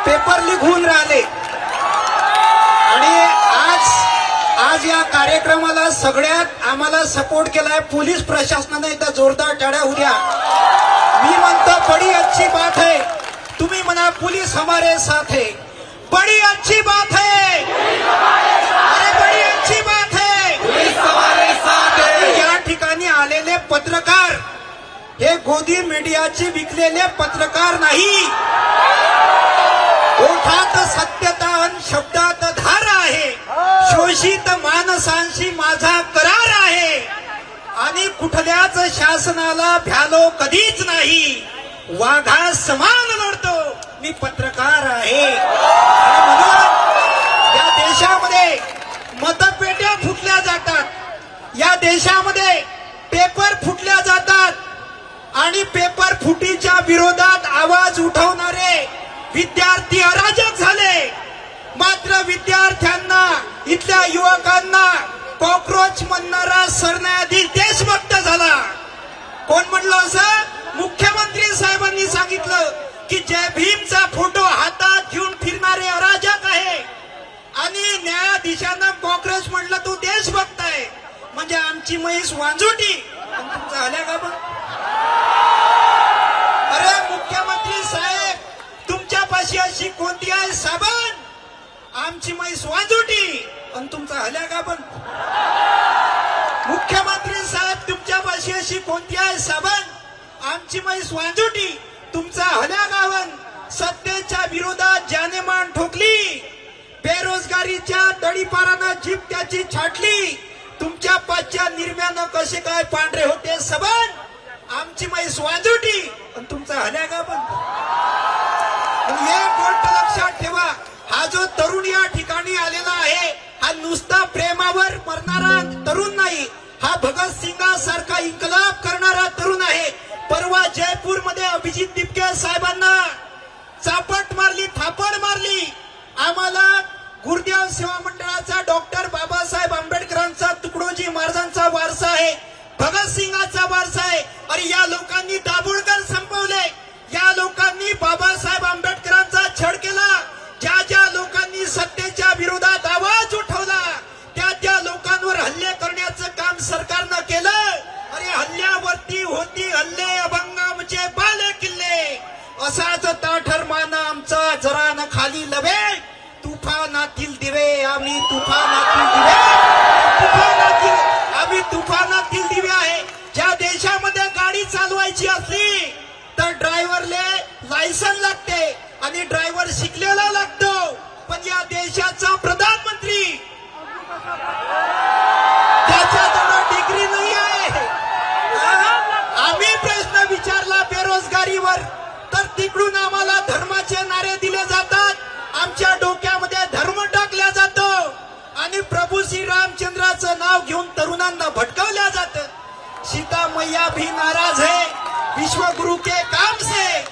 Paper लिहून राहिले आणि आज या कार्यक्रमाला सगळ्यात आम्हाला सपोर्ट केलाय पोलीस प्रशासनाने. एकदा जोरदार टाळ्या होऊ द्या. मी म्हणतो बड़ी अच्छी बात है. तुम्ही म्हणा पुलिस हमारे साथ है. बड़ी अच्छी बात है. अरे बड़ी अच्छी बात है. पुलिस हमारे साथ है. या ठिकाणी आलेले पत्रकार हे गोदी मीडियाचे विकलेले पत्रकार नाही. ओठात सत्यता आणि शब्दात धार आहे. शोषित माणसांशी माझा करार आहे आणि कुठल्याच शासनाला भ्यालो कधीच नाही. वाघा समान लढतो मी पत्रकार आहे. आणि म्हणून या देशामध्ये मतपेट्या फुटल्या जातात. या देशामध्ये पेपर फुटल्या जातात आणि पेपर फुटीच्या विरोधात आवाज उठवणारे विद्यार्थी अराजक झाले. मात्र विद्यार्थ्यांना इथल्या युवकांना कॉक्रोच म्हणणारा सरन्यायाधीश देशभक्त झाला. कोण म्हणलं असं? मुख्यमंत्री साहेबांनी सांगितलं की जय भीमचा फोटो हातात घेऊन फिरणारे अराजक आहे आणि न्यायाधीशांना कॉक्रोच म्हटलं तो देशभक्त आहे. म्हणजे आमची म्हैस वांजुटी आणि तुमचा आल्या का बघ. अरे मुख्यमंत्री साहेब तुमच्यापाशी अशी कोणती आहे साबण? आमची म्हैस वांजुटी आणि तुमचा हल्या का पण. मुख्यमंत्री साहेब तुमच्यापाशी अशी कोणती आहे साबण? आमची म्हैस वांजुटी तुमचा हल्या गावन. सत्तेच्या विरोधात जानेमान ठोकली. बेरोजगारीच्या तडीपारानं जीभ त्याची छाटली. तुमच्या पाचच्या निर्म्यानं कसे काय पांढरे होते सबन? आमची म्हैस वांजुटी आणि तुमचा हल्या का पण. एक गोष्ट लक्षात ठेवा. हा जो तरुण या ठिकाणी आलेला आहे हा नुसता प्रेमावर मरणारा तरुण नाही. हा भगतसिंगासारखा इन्कलाब करणारा तरुण आहे. परवा जयपूरमध्ये अभिजित दिपके साहेबांना चापट मारली, थापड मारली. आम्हाला गुरुदेव सेवा मंडळाचा डॉक्टर बाबासाहेब आंबेडकरांचा तुकडोजी महाराजांचा वारसा आहे, भगतसिंगाचा वारसा आहे. अरे या लोकांनी दाभोळकर संपवले. या लोकांनी बाबासाहेब आंबेडकरांचा छळ केला. ज्या ज्या लोकांनी सत्तेच्या विरोधात आवाज उठवला त्या लोकांवर हल्ले करण्याचं काम सरकारनं केलं. अरे हल्ल्यावरती होती हल्ले अभंगामचे बाले किल्ले. असाच ताठरमान आमचा जरा न खाली लवे. तुफानातील दिवे आम्ही तुफानातील दिवे. आम्ही तुफानातील दिवे आहे. ज्या देशामध्ये गाडी चालवायची असली तर ड्रायव्हरले लायसन लागते आणि ड्रायव्हर शिकलेला लागतो. पण या देशाचा प्रधानमंत्री त्याच्याजवळ डिग्री नाही आहे. आम्ही प्रश्न विचारला बेरोजगारीवर तर तिकडून आम्हाला धर्माचे नारे दिले जातात. आमच्या डोक्यामध्ये धर्म टाकला जातो आणि प्रभू श्री रामचंद्राचं नाव घेऊन तरुणांना भटकवल्या जातं. सीता मैया भी नाराज है विश्व गुरु के काम से.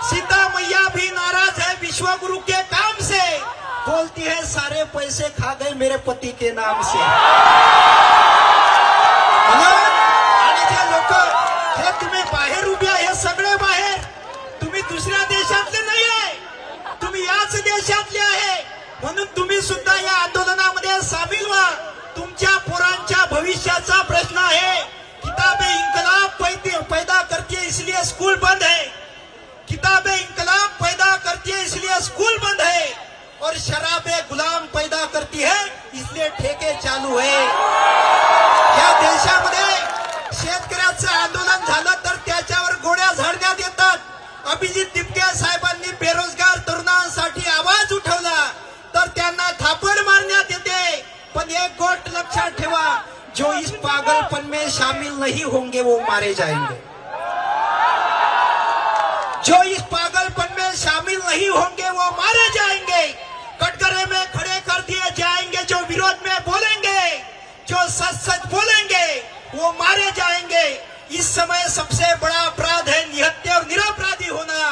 सीता मैया भी नाराज है विश्व गुरु के काम से. बोलती है सारे पैसे खा गए मेरे पति के नाम से. आणि जे लोक हे तुम्ही बाहेर उभे आहे, हे सगळे बाहेर, तुम्ही दुसऱ्या देशातले नाही आहे, तुम्ही याच देशातले आहे. म्हणून तुम्ही सुद्धा या आंदोलनामध्ये सामील व्हा. तुमच्या पोरांच्या भविष्याचा प्रश्न आहे. किताबें इंकलाब पैदा करती है इसलिए स्कूल बंद है. किताबें इंकलाब पैदा करती है इसलिए स्कूल बंद है और शराबे गुलाम पैदा करती है इसलिए ठेके चालू है. या देशामध्ये शेतकऱ्याचं आंदोलन झालं तर त्याच्यावर गोळ्या झाडण्यात येतात. अभिजित दिपके साहेबांनी बेरोजगार तरुणांसाठी आवाज उठवला तर त्यांना थापड मारण्यात येते. पण एक गोष्ट लक्षात ठेवा, जो इस पागलपन में शामिल नहीं होंगे वो मारे जाएंगे. जो इस पागलपन में शामिल नहीं होंगे वो मारे जाएंगे. कटघरे में खड़े कर दिए जाएंगे. जो विरोध में बोलेंगे, जो सच सच बोलेंगे वो मारे जाएंगे. इस समय सबसे बड़ा अपराध है निहत्थे और निरपराधी होना.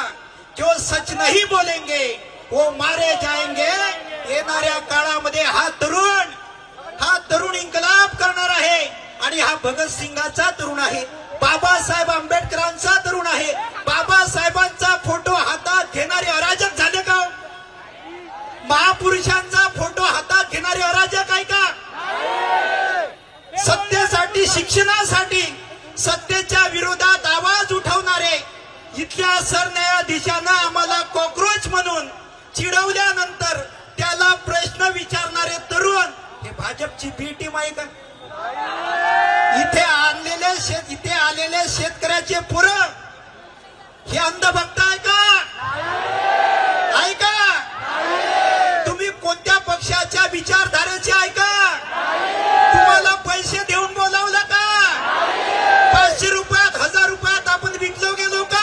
जो सच नहीं बोलेंगे वो मारे जाएंगे. येणाऱ्या काळामध्ये हा तरुण इन्कलाब करणार आहे आणि हा भगतसिंगाचा तरुण आहे, बाबासाहेब आंबेडकरांचा तरुण आहे. बाबासाहेबांचा फोटो हातात घेणारे अराजक झाले का? पुरुषांचा फोटो हातात घेणारे अराजक आहे का? सत्तेसाठी, शिक्षणासाठी, सत्तेच्या विरोधात आवाज उठवणारे इथल्या सरन्यायाधीशांना आम्हाला कॉक्रोच म्हणून चिडवल्यानंतर त्याला प्रश्न विचारणारे तरुण हे भाजपची बी टीम आहे का? इथे आलेले शेतकऱ्याचे पोरं हे अंधभक्त आहे का? आहे का? तुम्ही कोणत्या पक्षाच्या विचारधारेचे आहे का? तुम्हाला पैसे देऊन बोलावलं का? 500 रुपयात, 1000 रुपयात आपण विकलो गेलो का?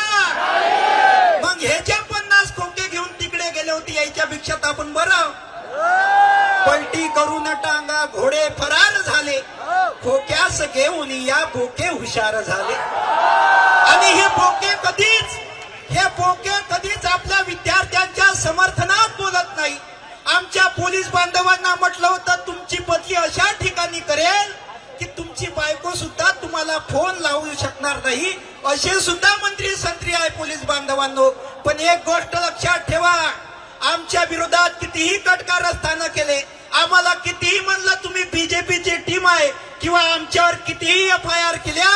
मग ह्याच्या 50 खोके घेऊन तिकडे गेले होते, याच्या भिक्षात आपण बरं. पलटी करून टांगा घोडे फरार झाले, खोक्यास घेऊन या बोके हुशार झाले. आणि हे बोके कधीच आपल्या विद्यार्थ्यांच्या समर्थनात बोलत नाही. आमच्या पोलीस बांधवांना म्हटलं होतं तुमची बदली अशा ठिकाणी करेल की तुमची बायको सुद्धा तुम्हाला फोन लावू शकणार नाही, असे सुद्धा मंत्री संत्री आहे पोलीस बांधवांनो. पण एक गोष्ट लक्षात ठेवा, आमच्या विरोधात कितीही कटकारस्थानं केले, आम्हाला कितीही म्हणलं तुम्ही बीजेपीची टीम आहे किंवा आमच्यावर कितीही FIR केल्या,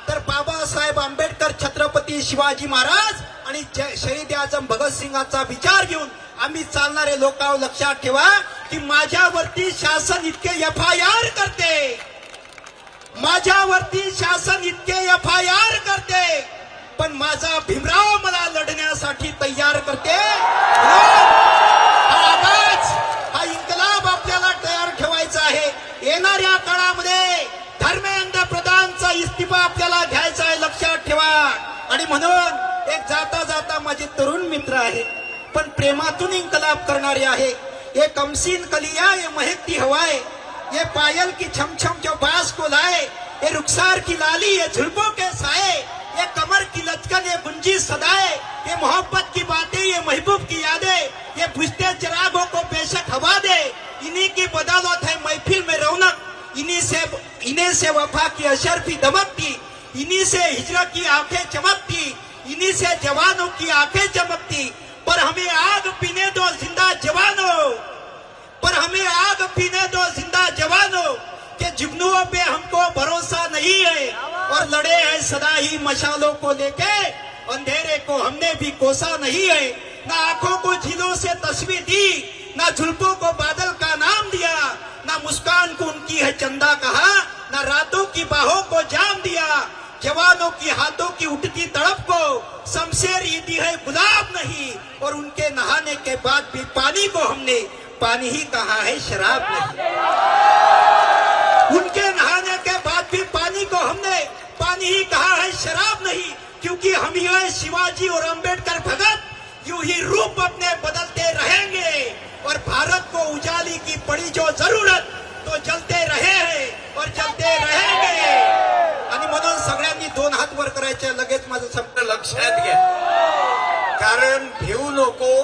तर बाबासाहेब आंबेडकर, छत्रपती शिवाजी महाराज आणि शहीद आजम भगतसिंगाचा विचार घेऊन आम्ही चालणारे लोक आहोत. लक्षात ठेवा की माझ्यावरती शासन इतके FIR करते, माझ्यावरती शासन इतके FIR करते, पण माझा भीमराव मला लढण्यासाठी तयार करते. हा आवाज, हा इन्कलाब आपल्याला तयार ठेवायचा आहे. येणाऱ्या काळामध्ये धर्मेंद्र प्रधानचा इस्तिफा आपल्याला घ्यायचा आहे, लक्षात ठेवा. आणि म्हणून एक जाता जाता माझे तरुण मित्र आहे, पण प्रेमातून इन्कलाब करणारे आहे. ये कमसीन कलिया, ये महकती हवाएं, ये पायल की छमछम जो बास को लाए, ये रुखसार की लाली, ये झुल्फों के साए, ये कमर की लचकन, ये गुंजी सदाए, ये मोहब्बत की बातें, ये महबूब की यादें, ये बुझते चिरागों को बेशक हवा दे. इन्हीं की बदौलत है महफिल में रौनक, इन्हीं से वफा की अशरफी दमकती, इन्हीं से हिजरत की आंखें चमकती, इन्हीं से जवानों की आंखें चमकती. पर हमें आग पीने दो जिंदा जवानों, पर हमें आग पीने दो जिंदा जवानों, के जुगनुओं पे हमको भरोसा नहीं है और लड़े हैं सदा ही मशालों को लेके, अंधेरे को हमने भी कोसा नहीं है. ना आंखों को झीलों से तस्वीर दी, ना जुल्फों को बादल का नाम दिया, ना मुस्कान को उनकी है चंदा कहा, ना रातों की बाहों को जाम दिया. जवानों की हाथों की उठती तड़प को शमशेर ईदी है गुलाब नहीं, और उनके नहाने के बाद भी पानी को हमने पानी ही कहा है शराब नहीं. उनके नहाने के बाद भी पानी को हमने पानी ही कहा है शराब नहीं, क्योंकि हम ही है शिवाजी और अंबेडकर भगत. यूं ही रूप अपने बदलते रहेंगे और भारत को उजाली की पड़ी जो जरूरत, तो जलते रहे हैं और जलते रहेंगे. आणि म्हणून सगळ्यांनी 2 हात वर करायचे. लगेच माझं संपलं. लक्षात घ्या, कारण भिवू नको.